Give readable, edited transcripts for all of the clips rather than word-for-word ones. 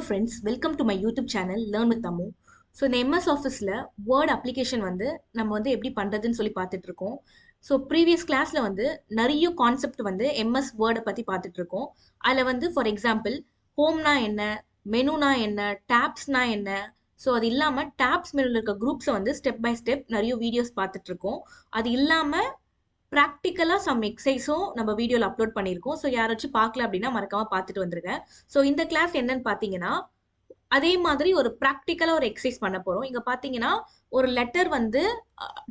Friends, welcome to my YouTube channel learn with Ammu. So இந்த MS ஆஃபீஸில் word application வந்து நம்ம வந்து எப்படி பண்ணுறதுன்னு சொல்லி பார்த்துட்டு இருக்கோம். ஸோ ப்ரீவியஸ் கிளாஸில் வந்து நிறைய கான்செப்ட் வந்து எம்எஸ் வேர்டை பற்றி பார்த்துட்டு இருக்கோம். அதில் வந்து ஃபார் எக்ஸாம்பிள் ஹோம்னா என்ன, மெனுனா என்ன, டேப்ஸ்னா என்ன, ஸோ அது இல்லாமல் டேப்ஸ் மெனுவில் இருக்க குரூப்ஸை வந்து ஸ்டெப் பை ஸ்டெப் நிறைய வீடியோஸ் பார்த்துட்டு இருக்கோம். அது இல்லாமல் ப்ராக்டிக்கலாக சம் எக்ஸசைஸும் நம்ம வீடியோவில் அப்லோட் பண்ணியிருக்கோம். ஸோ யாராச்சும் பார்க்கல அப்படின்னா மறக்காமல் பார்த்துட்டு வந்துருங்க. ஸோ இந்த கிளாஸ் என்னன்னு பார்த்தீங்கன்னா, அதே மாதிரி ஒரு ப்ராக்டிக்கலாக ஒரு எக்ஸசைஸ் பண்ண போகிறோம். இங்கே பார்த்தீங்கன்னா ஒரு லெட்டர் வந்து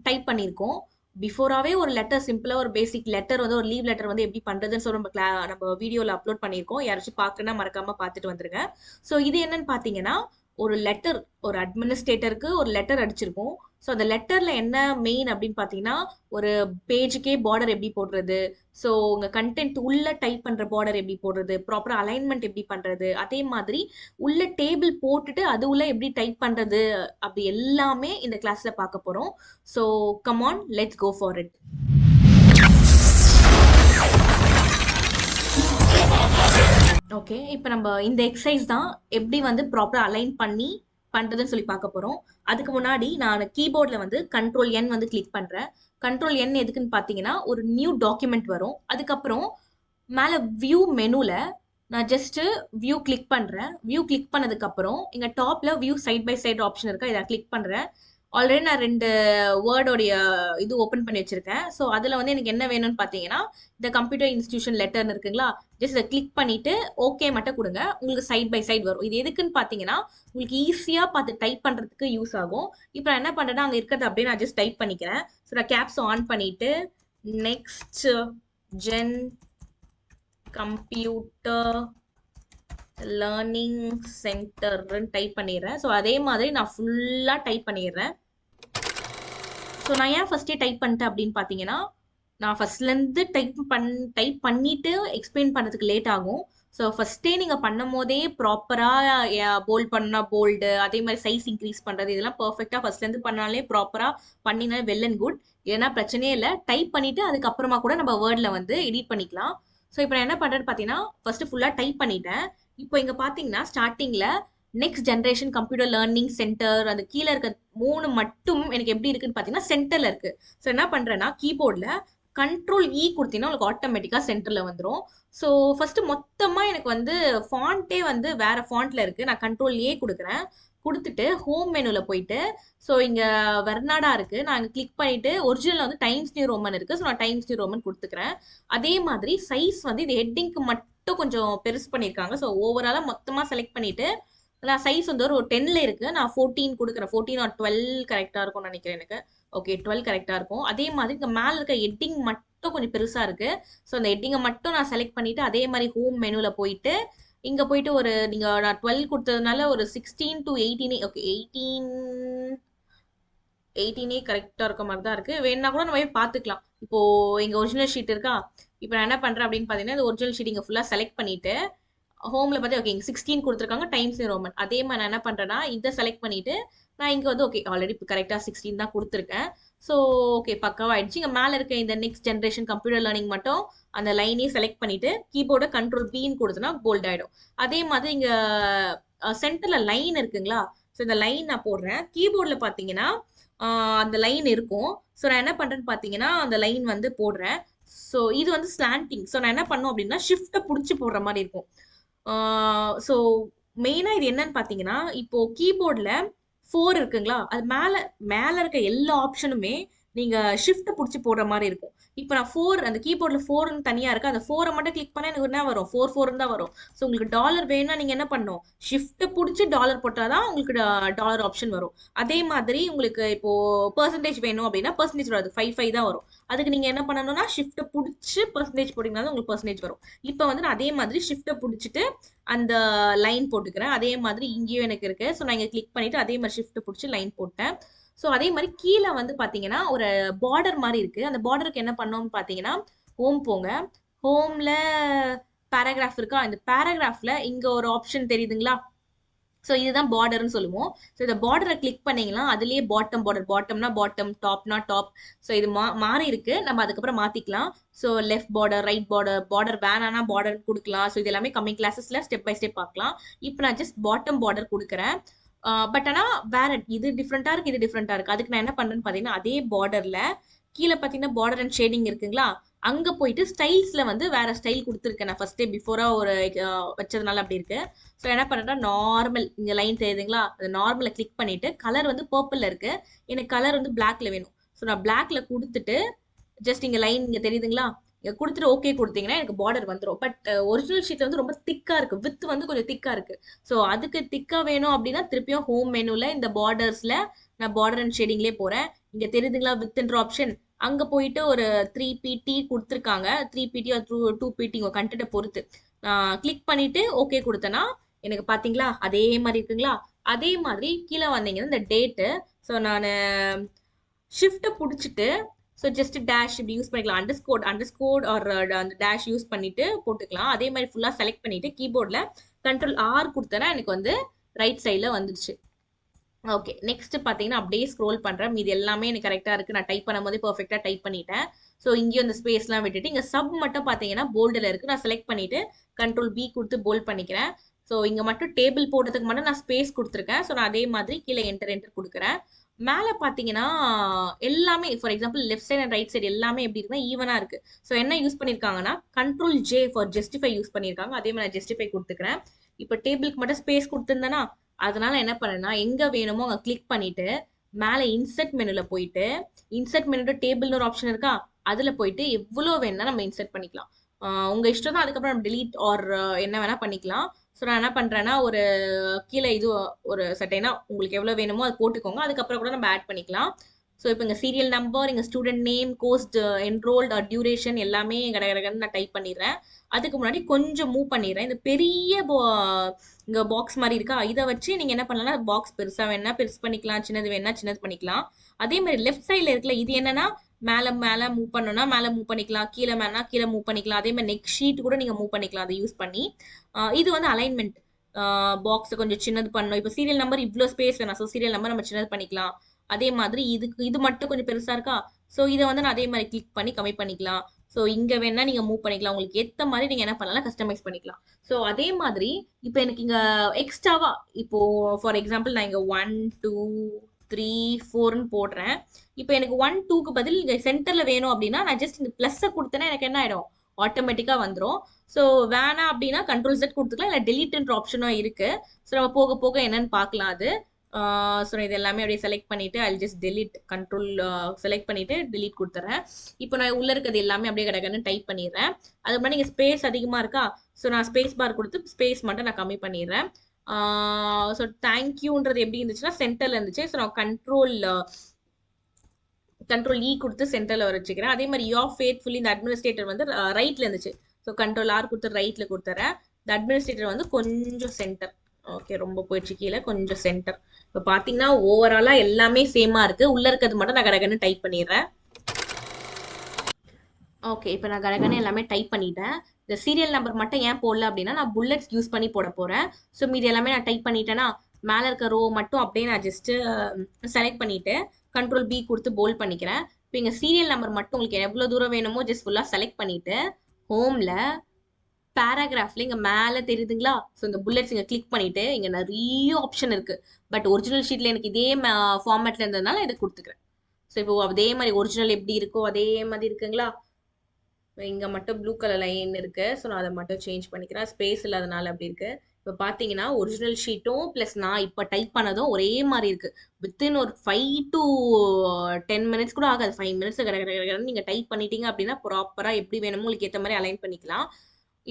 டைப் பண்ணியிருக்கோம். பிஃபோராகவே ஒரு லெட்டர் சிம்பிளாக ஒரு பேசிக் லெட்டர் வந்து ஒரு லீவ் லெட்டர் வந்து எப்படி பண்ணுறதுன்னு சொல்லி நம்ம வீடியோவில் அப்லோட் பண்ணியிருக்கோம். யாராச்சும் பார்க்கணுன்னா மறக்காமல் பார்த்துட்டு வந்துருங்க. ஸோ இது என்னன்னு பார்த்தீங்கன்னா, ஒரு லெட்டர், ஒரு அட்மினிஸ்ட்ரேட்டருக்கு ஒரு லெட்டர் அடிச்சிருக்கோம். ஸோ அந்த லெட்டர்ல என்ன மெயின் அப்படின்னு பார்த்தீங்கன்னா, ஒரு பேஜுக்கே பார்டர் எப்படி போடுறது, ஸோ உங்க கண்டென்ட் உள்ள டைப் பண்ற பார்டர் எப்படி போடுறது, ப்ராப்பரா அலைன்மெண்ட் எப்படி பண்றது, அதே மாதிரி உள்ள டேபிள் போட்டுட்டு அது உள்ள எப்படி டைப் பண்றது, அப்படி எல்லாமே இந்த கிளாஸ்ல பார்க்க போறோம். So come on, let's go for it. Okay, இப்போ நம்ம இந்த எக்ஸசைஸ் தான் எப்படி வந்து ப்ராப்பரா அலைன் பண்ணி பண்றதுன்னு சொல்லி பார்க்க போறோம். அதுக்கு முன்னாடி நான் கீபோர்ட்ல வந்து கண்ட்ரோல் என் வந்து கிளிக் பண்றேன். கண்ட்ரோல் என் எதுக்குன்னு பார்த்தீங்கன்னா, ஒரு நியூ டாக்குமெண்ட் வரும். அதுக்கப்புறம் மேல வியூ மெனுல நான் ஜஸ்ட் வியூ கிளிக் பண்றேன். வியூ கிளிக் பண்ணதுக்கு அப்புறம் இங்க டாப்ல view side by side option இருக்கா, இதை கிளிக் பண்றேன். ஆல்ரெடி நான் 2 வேர்டோடைய இது ஓப்பன் பண்ணி வச்சிருக்கேன். ஸோ அதில் வந்து எனக்கு என்ன வேணும்னு பார்த்தீங்கன்னா, இந்த கம்ப்யூட்டர் இன்ஸ்டிடியூஷன் லெட்டர்னு இருக்குங்களா, ஜஸ்ட் இதை கிளிக் பண்ணிட்டு ஓகே மட்டும் கொடுங்க. உங்களுக்கு சைட் பை சைடு வரும். இது எதுக்குன்னு பார்த்தீங்கன்னா, உங்களுக்கு ஈஸியாக பார்த்து டைப் பண்ணுறதுக்கு யூஸ் ஆகும். இப்போ நான் என்ன பண்ணுறேன்னா, அங்கே இருக்கிறது அப்படியே நான் ஜஸ்ட் டைப் பண்ணிக்கிறேன். ஸோ நான் கேப்ஸ் ஆன் பண்ணிட்டு நெக்ஸ்ட் ஜென் கம்ப்யூட்டர் லேர்னிங் சென்டர்ன்னு டைப் பண்ணிடுறேன். ஸோ அதே மாதிரி நான் ஃபுல்லாக டைப் பண்ணிடுறேன். ஸோ நான் ஏன் ஃபர்ஸ்டே டைப் பண்ணிட்டேன் அப்படின்னு பார்த்தீங்கன்னா, நான் ஃபர்ஸ்ட்லேருந்து டைப் பண்ணிட்டு எக்ஸ்பிளைன் பண்ணுறதுக்கு லேட் ஆகும். ஸோ ஃபர்ஸ்டே நீங்கள் பண்ணும் போதே ப்ராப்பராக போல்ட் பண்ணா போல்டு, அதே மாதிரி சைஸ் இன்க்ரீஸ் பண்ணுறது, இதெல்லாம் பர்ஃபெக்டாக ஃபர்ஸ்ட்லேருந்து பண்ணாலே ப்ராப்பராக பண்ணினா வெல் அண்ட் குட். ஏன்னா பிரச்சனையே இல்லை. டைப் பண்ணிவிட்டு அதுக்கப்புறமா கூட நம்ம வேர்டில் வந்து எடிட் பண்ணிக்கலாம். ஸோ இப்போ நான் என்ன பண்ணுறேன்னு பார்த்தீங்கன்னா, ஃபர்ஸ்ட் ஃபுல்லாக டைப் பண்ணிட்டேன். இப்போ இங்கே பார்த்தீங்கன்னா ஸ்டார்டிங்கில் next generation computer learning centre அந்த கீழே இருக்க 3 மட்டும் எனக்கு எப்படி இருக்குன்னு பார்த்தீங்கன்னா சென்டர்ல இருக்கு. ஸோ என்ன பண்றேன்னா, கீபோர்ட்ல கண்ட்ரோல் இ கொடுத்தீங்கன்னா உங்களுக்கு ஆட்டோமேட்டிக்கா சென்டர்ல வந்துடும். ஸோ ஃபர்ஸ்ட் மொத்தமா எனக்கு வந்து ஃபாண்ட்டே வந்து வேற ஃபாண்ட்ல இருக்கு. நான் கண்ட்ரோல் ஏ கொடுக்குறேன். கொடுத்துட்டு ஹோம் மெனுல போயிட்டு, ஸோ இங்க வெர்னாடா இருக்கு, நான் இங்க கிளிக் பண்ணிட்டு ஒரிஜினல் வந்து டைம்ஸ் நியூ ரோமன் இருக்கு. ஸோ நான் டைம்ஸ் நியூ ரோமன் கொடுத்துக்கிறேன். அதே மாதிரி சைஸ் வந்து இது ஹெட்டிங்க்கு மட்டும் கொஞ்சம் பெருசு பண்ணியிருக்காங்க. ஸோ ஓவராலா மொத்தமா செலக்ட் பண்ணிட்டு நான் சைஸ் வந்து ஒரு 10ல இருக்கு, நான் 14 கொடுக்குறேன். 14 ஆர் 12 கரெக்டா இருக்கும்னு நினைக்கிறேன் எனக்கு. ஓகே, 12 கரெக்டா இருக்கும். அதே மாதிரி இங்க மேல இருக்க ஹெட்டிங் மட்டும் கொஞ்சம் பெருசா இருக்கு. ஸோ அந்த ஹெட்டிங்கை மட்டும் நான் செலக்ட் பண்ணிட்டு அதே மாதிரி ஹோம் மெனுல போயிட்டு இங்க போயிட்டு ஒரு நீங்க நான் 12 கொடுத்ததுனால ஒரு 16 to 18, ஓகே 18 கரெக்டா இருக்க மாதிரி தான் இருக்கு. வேணா கூட நம்ம போய் பார்த்துக்கலாம். இப்போ இங்க ஒரிஜினல் ஷீட் இருக்கா, இப்போ நான் என்ன பண்றேன் அப்படின்னு பாத்தீங்கன்னா, இந்த ஒரிஜினல் ஷீட் இங்க ஃபுல்லா செலக்ட் பண்ணிட்டு ஹோம்ல பார்த்து ஓகே இங்கே 16 கொடுத்துருக்காங்க, டைம்ஸ் நியூ ரோமன். அதே மாதிரி நான் என்ன பண்றேன்னா, இதை செலக்ட் பண்ணிட்டு நான் இங்க வந்து ஓகே ஆல்ரெடி இப்போ கரெக்டா 16 தான் கொடுத்துருக்கேன். ஸோ ஓகே பக்காவாயிடுச்சு. இங்க மேல இருக்க இந்த நெக்ஸ்ட் ஜென்ரேஷன் கம்ப்யூட்டர் லேர்னிங் மட்டும் அந்த லைனே செலக்ட் பண்ணிட்டு கீபோர்டை கண்ட்ரோல் பின்னு கொடுத்தனா போல்ட் ஆயிடும். அதே மாதிரி இங்க சென்டர்ல லைன் இருக்குங்களா, ஸோ இந்த லைன் நான் போடுறேன். கீபோர்ட்ல பாத்தீங்கன்னா அந்த லைன் இருக்கும். ஸோ நான் என்ன பண்றேன்னு பாத்தீங்கன்னா, அந்த லைன் வந்து போடுறேன். ஸோ இது வந்து ஸ்லாண்டிங். ஸோ நான் என்ன பண்ணும் அப்படின்னா, ஷிஃப்ட்டை பிடிச்சி போடுற மாதிரி இருக்கும். ஸோ மெயினாக இது என்னன்னு பார்த்தீங்கன்னா, இப்போ கீபோர்டில் 4 இருக்குங்களா, அது மேலே மேலே இருக்க எல்லா ஆப்ஷனுமே நீங்கள் ஷிஃப்ட்டை பிடிச்சி போடுற மாதிரி இருக்கும். இப்போ நான் 4 அந்த கீபோர்டில் 4ன்னு தனியாக இருக்கு, அந்த 4 மட்டும் கிளிக் பண்ணால் எனக்கு என்ன வரும், 4 தான் வரும். ஸோ உங்களுக்கு டாலர் வேணும்னா நீங்கள் என்ன பண்ணணும், ஷிஃப்ட்டை பிடிச்சி டாலர் போட்டால் தான் உங்களுக்கு டாலர் ஆப்ஷன் வரும். அதே மாதிரி உங்களுக்கு இப்போ பெர்சன்டேஜ் வேணும் அப்படின்னா பெர்சன்டேஜ் வராது, 5 தான் வரும். அதுக்கு நீங்கள் என்ன பண்ணணும்னா ஷிஃப்ட்டை பிடிச்சி பெர்சன்டேஜ் போட்டிங்கன்னா தான் உங்களுக்கு பெர்சன்டேஜ் வரும். இப்போ வந்து நான் அதே மாதிரி ஷிஃப்ட்டை பிடிச்சிட்டு அந்த லைன் போட்டுக்கிறேன். அதே மாதிரி இங்கேயும் எனக்கு இருக்கு. ஸோ நான் இங்கே கிளிக் பண்ணிட்டு அதே மாதிரி ஷிஃப்ட் பிடிச்சி லைன் போட்டேன். ஸோ அதே மாதிரி கீழே வந்து பார்த்தீங்கன்னா ஒரு பார்டர் மாதிரி இருக்கு. அந்த பார்டருக்கு என்ன பண்ணோம்னு பார்த்தீங்கன்னா, ஹோம் போங்க. ஹோம்ல பேராகிராஃப் இருக்கா, இந்த பேராகிராஃப்ல இங்க ஒரு ஆப்ஷன் தெரியுதுங்களா, ஸோ இதுதான் பார்டர்னு சொல்லுவோம். ஸோ இந்த பார்டரை கிளிக் பண்ணீங்கன்னா அதுலயே பாட்டம் பார்டர், பாட்டம்னா பாட்டம், டாப்னா டாப். ஸோ இது மாறி இருக்கு, நம்ம அதுக்கப்புறம் மாத்திக்கலாம். So left border, right border, border வேணானா பார்டர் கொடுக்கலாம். ஸோ இது எல்லாமே கம்மிங் கிளாஸஸ்ல ஸ்டெப் பை ஸ்டெப் பார்க்கலாம். இப்போ நான் ஜஸ்ட் பாட்டம் பார்டர் கொடுக்குறேன். பட் ஆனா வேற இது டிஃப்ரெண்டா இருக்கு, இது டிஃப்ரெண்டா இருக்கு. அதுக்கு நான் என்ன பண்றேன்னு பாத்தீங்கன்னா அதே பார்டர்ல கீழே பாத்தீங்கன்னா பார்டர் அண்ட் ஷேடிங் இருக்குங்களா, அங்க போயிட்டு ஸ்டைல்ஸ்ல வந்து வேற ஸ்டைல் கொடுத்துருக்கேன். நான் ஃபர்ஸ்டே பிஃபோரா ஒரு வச்சதுனால அப்படி இருக்கு. ஸோ என்ன பண்றேன்னா நார்மல் இங்க லைன் தெரியுதுங்களா, அது நார்மலை கிளிக் பண்ணிட்டு கலர் வந்து பர்பிள்ல இருக்கு, எனக்கு கலர் வந்து பிளாக்ல வேணும். ஸோ நான் பிளாக்ல கொடுத்துட்டு ஜஸ்ட் இங்க லைன் இங்க தெரியுதுங்களா, இங்க கொடுத்துட்டு ஓகே கொடுத்தீங்கன்னா எனக்கு பார்டர் வந்துடும். பட் ஒரிஜினல் ஷீட் வந்து ரொம்ப திக்கா இருக்கு, வித் வந்து கொஞ்சம் திக்கா இருக்கு. ஸோ அதுக்கு திக்கா வேணும் அப்படின்னா திருப்பியும் ஹோம் மெனுல இந்த பார்டர்ஸ்ல நான் பார்டர் அண்ட் ஷேடிங்லேயே போறேன். இங்க தெரியுதுங்களா வித்ன்ற ஆப்ஷன், அங்க போயிட்டு ஒரு 3pt கொடுத்துருக்காங்க. 3pt ஒரு 2pt உங்க கண்டென்ட்டை பொறுத்து நான் கிளிக் பண்ணிட்டு ஓகே கொடுத்தேன்னா எனக்கு பாத்தீங்களா அதே மாதிரி இருக்குங்களா. அதே மாதிரி கீழே வந்தீங்கன்னா இந்த டேட்டு, ஸோ நான் ஷிஃப்ட்டை பிடிச்சிட்டு ஸோ ஜஸ்ட் டேஷ் இப்படி யூஸ் பண்ணிக்கலாம். அண்டர்ஸ்கோட் ஆர் அந்த டேஷ் யூஸ் பண்ணிட்டு போட்டுக்கலாம். அதே மாதிரி ஃபுல்லாக செலக்ட் பண்ணிட்டு கீபோர்டில் Ctrl+R கொடுத்தேன்னா எனக்கு வந்து ரைட் சைடில் வந்துடுச்சு. ஓகே, நெக்ஸ்ட் பார்த்தீங்கன்னா அப்படியே ஸ்க்ரோல் பண்ணுறேன். இது எல்லாமே எனக்கு கரெக்டாக இருக்குது, நான் டைப் பண்ணும்போது பர்ஃபெக்டாக டைப் பண்ணிட்டேன். ஸோ இங்கேயும் இந்த ஸ்பேஸ்லாம் விட்டுட்டு இங்கே சப் மட்டும் பார்த்தீங்கன்னா போல்டில் இருக்குது, நான் செலக்ட் பண்ணிவிட்டு Ctrl+B கொடுத்து போல்ட் பண்ணிக்கிறேன். ஸோ இங்கே மட்டும் டேபிள் போடுறதுக்கு மட்டும் நான் ஸ்பேஸ் கொடுத்துருக்கேன். ஸோ நான் அதே மாதிரி கீழே என்டர் கொடுக்குறேன். மேலே பார்த்தீங்கன்னா எல்லாமே for example left side and right side எல்லாமே எப்படி இருக்குன்னா ஈவனாக இருக்கு. ஸோ என்ன யூஸ் பண்ணியிருக்காங்கன்னா Ctrl+J ஃபார் ஜஸ்டிஃபை யூஸ் பண்ணியிருக்காங்க. அதே மாதிரி நான் ஜஸ்டிஃபை கொடுத்துக்கிறேன். இப்போ டேபிளுக்கு மட்டும் ஸ்பேஸ் கொடுத்துருந்தேன்னா அதனால என்ன பண்ணேன்னா எங்க வேணுமோ அங்கே கிளிக் பண்ணிட்டு மேலே இன்சர்ட் மெனுல போயிட்டு இன்சர்ட் மெனுல டேபிள்னு ஒரு ஆப்ஷன் இருக்கா, அதுல போயிட்டு எவ்வளோ வேணா நம்ம இன்சர்ட் பண்ணிக்கலாம். உங்க இஷ்டம் தான். அதுக்கப்புறம் நம்ம delete ஆர் என்ன வேணா பண்ணிக்கலாம். ஸோ நான் என்ன பண்றேன்னா ஒரு கீழே இது ஒரு சட்டைனா உங்களுக்கு எவ்வளவு வேணுமோ அது போட்டுக்கோங்க, அதுக்கப்புறம் கூட நம்ம ஆட் பண்ணிக்கலாம். ஸோ இப்போ இங்கே சீரியல் நம்பர், இங்கே student name, course enrolled or duration எல்லாமே கடகடன்னு நான் டைப் பண்ணிடுறேன். அதுக்கு முன்னாடி கொஞ்சம் மூவ் பண்ணிடுறேன். இந்த பெரிய இங்கே பாக்ஸ் மாதிரி இருக்கா, இதை வச்சு நீங்கள் என்ன பண்ணலாம், பாக்ஸ் பெருசாக வேணா பெருசு பண்ணிக்கலாம், சின்னது வேணா சின்னது பண்ணிக்கலாம். அதே மாதிரி லெஃப்ட் சைடில் இருக்குல்ல, இது என்னன்னா மேலே மேலே மூவ் பண்ணணும்னா மேலே மூவ் பண்ணிக்கலாம், கீழே மேலே கீழே மூவ் பண்ணிக்கலாம். அதே மாதிரி நெக் ஷீட் கூட நீங்கள் மூவ் பண்ணிக்கலாம் அதை யூஸ் பண்ணி. இது வந்து அலைன்மெண்ட், பாக்ஸை கொஞ்சம் சின்னது பண்ணணும். இப்போ சீரியல் நம்பர் இவ்வளோ ஸ்பேஸ் வேணாம், ஸோ சீரியல் நம்பர் நம்ம சின்னது பண்ணிக்கலாம். அதே மாதிரி இது மட்டும் கொஞ்சம் பெருசா இருக்கா, ஸோ இதை வந்து நான் அதே மாதிரி கிளிக் பண்ணி கம்மி பண்ணிக்கலாம். ஸோ இங்க வேணா நீங்க மூவ் பண்ணிக்கலாம், உங்களுக்கு ஏத்த மாதிரி நீங்க என்ன பண்ணலாம் கஸ்டமைஸ் பண்ணிக்கலாம். ஸோ அதே மாதிரி இப்போ எனக்கு இங்க எக்ஸ்ட்ராவா இப்போ ஃபார் எக்ஸாம்பிள் நான் இங்க 1 2 3 4ன்னு போடுறேன். இப்போ எனக்கு 1 2க்கு பதில் இங்க சென்டர்ல வேணும் அப்படின்னா நான் ஜஸ்ட் இந்த பிளஸ் கொடுத்தேன்னா எனக்கு என்ன ஆயிடும், ஆட்டோமேட்டிக்கா வந்துடும். ஸோ வேணாம் அப்படின்னா Ctrl+Z கொடுத்துக்கலாம், இல்லை டெலிட்ன்ற ஆப்ஷனும் இருக்கு. ஸோ நம்ம போக போக என்னன்னு பார்க்கலாம் அது. ஸோ இது எல்லாமே அப்படியே செலக்ட் பண்ணிட்டு I just delete control select பண்ணிட்டு டெலிட் கொடுத்துறேன். இப்போ நான் உள்ள இருக்கிறது எல்லாமே அப்படியே கடகன்னு டைப் பண்ணிடுறேன். அது மாதிரி நீங்கள் ஸ்பேஸ் அதிகமாக இருக்கா, ஸோ நான் ஸ்பேஸ் பார் கொடுத்து ஸ்பேஸ் மட்டும் நான் கம்மி பண்ணிடுறேன். ஸோ தேங்க்யூன்றது எப்படி இருந்துச்சுன்னா சென்டர்ல இருந்துச்சு. ஸோ நான் Ctrl+E கொடுத்து சென்டர்ல வச்சுக்கிறேன். அதே மாதிரி யூ ஃபேத்ஃபுல்லி இந்த அட்மினிஸ்ட்ரேட்டர் வந்து ரைட்ல இருந்துச்சு. ஸோ Ctrl+R கொடுத்து ரைட்ல கொடுத்துறேன். இந்த அட்மினிஸ்ட்ரேட்டர் வந்து கொஞ்சம் சென்டர், ஓகே ரொம்ப போயிடுச்சு கீழே, கொஞ்சம் சென்டர். இப்போ பார்த்தீங்கன்னா ஓவராலா எல்லாமே சேமா இருக்கு, உள்ள இருக்கிறது மட்டும் நான் கடகன்னு டைப் பண்ணிடுறேன். ஓகே, இப்போ நான் கடகன்னு எல்லாமே டைப் பண்ணிட்டேன். இந்த சீரியல் நம்பர் மட்டும் ஏன் போடல அப்படின்னா நான் புல்லட்ஸ் யூஸ் பண்ணி போட போறேன். ஸோ மீது எல்லாமே நான் டைப் பண்ணிட்டேன்னா மேலே இருக்க ரோ மட்டும் அப்படியே நான் ஜஸ்ட் செலக்ட் பண்ணிட்டு Ctrl+B கொடுத்து போல்ட் பண்ணிக்கிறேன். இப்போ இங்கே சீரியல் நம்பர் மட்டும் உங்களுக்கு எவ்வளோ தூரம் வேணுமோ ஜஸ்ட் ஃபுல்லாக செலக்ட் பண்ணிட்டு ஹோம்ல பேராகிராஃப்ல இங்க மேல தெரியுதுங்களா, ஸோ இந்த புல்லட்ஸ் இங்க கிளிக் பண்ணிட்டு இங்க நிறைய ஆப்ஷன் இருக்கு. பட் ஒரிஜினல் ஷீட்ல எனக்கு இதே ஃபார்மேட்ல இருந்ததுனால இதை கொடுத்துக்கிறேன். ஸோ இப்போ அதே மாதிரி ஒரிஜினல் எப்படி இருக்கோ அதே மாதிரி இருக்குங்களா. இங்க மட்டும் ப்ளூ கலர் லைன் இருக்கு, ஸோ நான் அதை மட்டும் சேஞ்ச் பண்ணிக்கிறேன், ஸ்பேஸ் இல்லாதனால அப்படி இருக்கு. இப்போ பார்த்தீங்கன்னா ஒரிஜினல் ஷீட்டும் ப்ளஸ் நான் இப்போ டைப் பண்ணதும் ஒரே மாதிரி இருக்கு. வித்தின் ஒரு 5 to 10 minutes கூட ஆகாது, 5 minutes நீங்க டைப் பண்ணிட்டீங்க அப்படின்னா ப்ராப்பரா எப்படி வேணுமோ உங்களுக்கு ஏற்ற மாதிரி அலைன் பண்ணிக்கலாம்.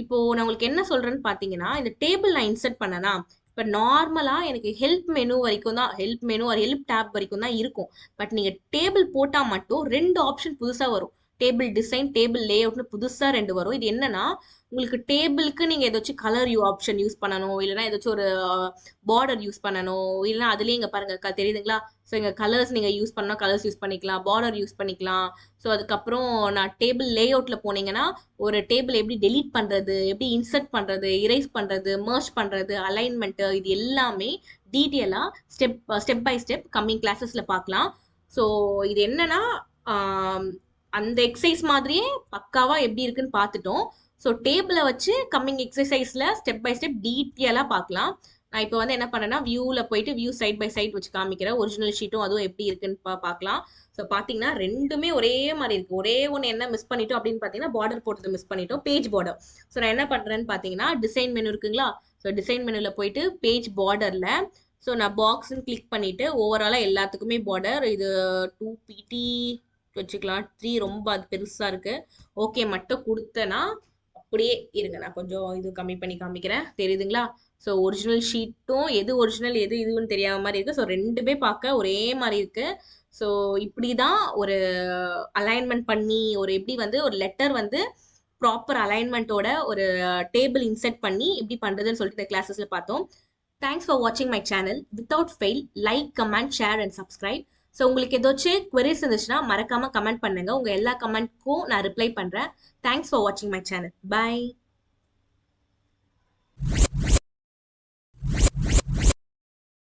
இப்போ நான் உங்களுக்கு என்ன சொல்றேன்னு பாத்தீங்கன்னா இந்த டேபிள் நான் இன்சர்ட் பண்ணனா இப்போ நார்மலா எனக்கு ஹெல்ப் மெனு வரைக்கும் தான், ஹெல்ப் மெனு ஒரு ஹெல்ப் டேப் வரைக்கும் தான் இருக்கும். பட் நீங்க டேபிள் போட்டா மட்டும் 2 ஆப்ஷன் புதுசா வரும். டேபிள் டிசைன், டேபிள் லே அவுட்னு புதுசா 2 வரும். இது என்னன்னா, உங்களுக்கு டேபிளுக்கு நீங்க ஏதாச்சும் கலர் ஆப்ஷன் யூஸ் பண்ணணும். இல்லன்னா ஏதாச்சும் ஒரு பார்டர் யூஸ் பண்ணணும். இல்லன்னா அதுலயே இங்க பாருங்க தெரியுதுங்களா? ஸோ இங்க கலர்ஸ் நீங்க யூஸ் பண்ணா கலர்ஸ் யூஸ் பண்ணிக்கலாம். பார்டர் யூஸ் பண்ணிக்கலாம். ஸோ அதுக்கப்புறம் நான் டேபிள் லே அவுட்ல போனீங்கன்னா, ஒரு டேபிள் எப்படி டெலீட் பண்றது, எப்படி இன்சர்ட் பண்றது, இரேஸ் பண்றது, மெர்ஜ் பண்றது, அலைன்மெண்ட் இது எல்லாமே டீட்டெயிலா ஸ்டெப் பை ஸ்டெப் கம்மிங் கிளாஸஸ்ல பார்க்கலாம். ஸோ இது என்னன்னா, அந்த எக்ஸசைஸ் மாதிரியே பக்காவா எப்படி இருக்குன்னு பார்த்துட்டோம். ஸோ டேபிளை வச்சு கம்மிங் எக்ஸசைஸ்ல ஸ்டெப் பை ஸ்டெப் டீட்டெயிலாக பார்க்கலாம். நான் இப்போ வந்து என்ன பண்ணேன்னா, வியூவில் போயிட்டு வியூ சைட் பை சைட் வச்சு காமிக்கிறேன். ஒரிஜினல் ஷீட்டும் அதுவும் எப்படி இருக்குன்னு பார்க்கலாம். ஸோ பார்த்தீங்கன்னா ரெண்டுமே ஒரே மாதிரி இருக்கு. ஒரே ஒன்று என்ன மிஸ் பண்ணிட்டோம் அப்படின்னு பார்த்தீங்கன்னா, பார்டர் போட்டது மிஸ் பண்ணிட்டோம், பேஜ் பார்டர். ஸோ நான் என்ன பண்ணுறேன்னு பார்த்தீங்கன்னா, டிசைன் மெனு இருக்குங்களா? ஸோ டிசைன் மெனுவில் போயிட்டு பேஜ் பார்டரில் ஸோ நான் பாக்ஸ்ன்னு கிளிக் பண்ணிட்டு ஓவராலாக எல்லாத்துக்குமே பார்டர் இது 2pt வச்சுக்கலாம். 3 ரொம்ப அது பெருசாக இருக்கு. ஓகே மட்டும் கொடுத்தேன்னா அப்படியே இருங்க, நான் கொஞ்சம் இது கம்மி பண்ணி காமிக்கிறேன். தெரியுதுங்களா? ஸோ ஒரிஜினல் ஷீட்டும் எது ஒரிஜினல் எது இதுன்னு தெரியாத மாதிரி இருக்கு. ஸோ ரெண்டுமே பார்க்க ஒரே மாதிரி இருக்கு. ஸோ இப்படி தான் ஒரு அலைன்மெண்ட் பண்ணி ஒரு எப்படி வந்து ஒரு லெட்டர் வந்து ப்ராப்பர் அலைன்மெண்ட்டோட ஒரு டேபிள் இன்செர்ட் பண்ணி எப்படி பண்றதுன்னு சொல்லிட்டு இந்த கிளாஸஸ்ல பார்த்தோம். தேங்க்ஸ் ஃபார் வாட்சிங் my channel. Without fail like, comment, share and subscribe. So உங்களுக்கு ஏதாச்சும் queries இருந்துச்சுன்னா மறக்காம கமெண்ட் பண்ணுங்க. உங்க எல்லா கமெண்ட்க்கும் நான் ரிப்ளை பண்றேன். தேங்க்ஸ் ஃபார் வாட்சிங் மை சேனல். பை.